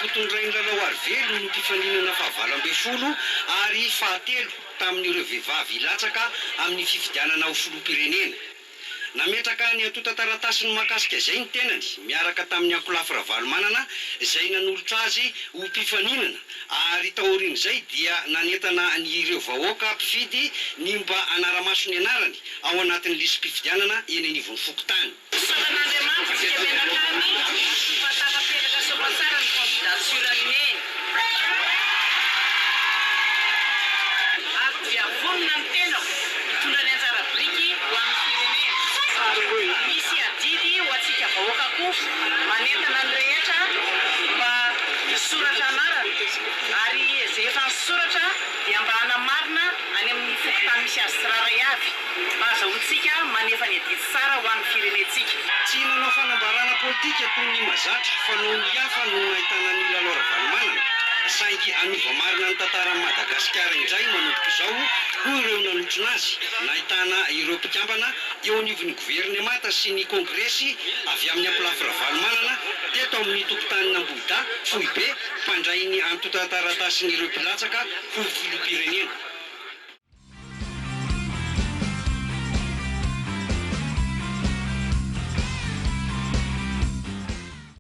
nampotondrainy lalao arivelo no mpifaninana fahavalo ambin'ny folo ary fahatelo tamin'ireo vehivavy latsaka amin'ny fifidianana ho filoham-pirenena. Nametraka ny atotan-taratasy ny mahakasika izay ny tenany miaraka tamin'ny Ankolafy Ravalomanana izay nanolotra azy ho mpifaninana ary taorian'izay dia nanentana ny ireo vahoaka mpifidy ny mba anaramaso ny anarany ao anatin'ny lisy mpifidianana eny anivon'ny Fokontany. Misy adidy ho antsika vahoaka koa manentana ny rehetra mba soratra anarana ary izay efa soratra dia mba hanamarina any amin'ny Fokontany misy azy tsiraray avy mba azahoantsika manefa ny adidy tsara ho an'ny firenentsika. Tsy nanao fanambarana politika toy ny mahazatra fa noho ny hafa no nahitana ny lalao Ravalomanana saingy anova marina ny tantaran'i Madagasikara indray manomboka izao hoy ireo nanotrona azy. Nahitana ireo mpikambana eo anivon'ny governemanta sy ny kongresy avy amin'ny Ankolafy Ravalomanana teto amin'ny tokotanin'ny Ambohida Fohibe mpandray ny antotan-taratasy ireo mpilatsaka ho filoham-pirenena.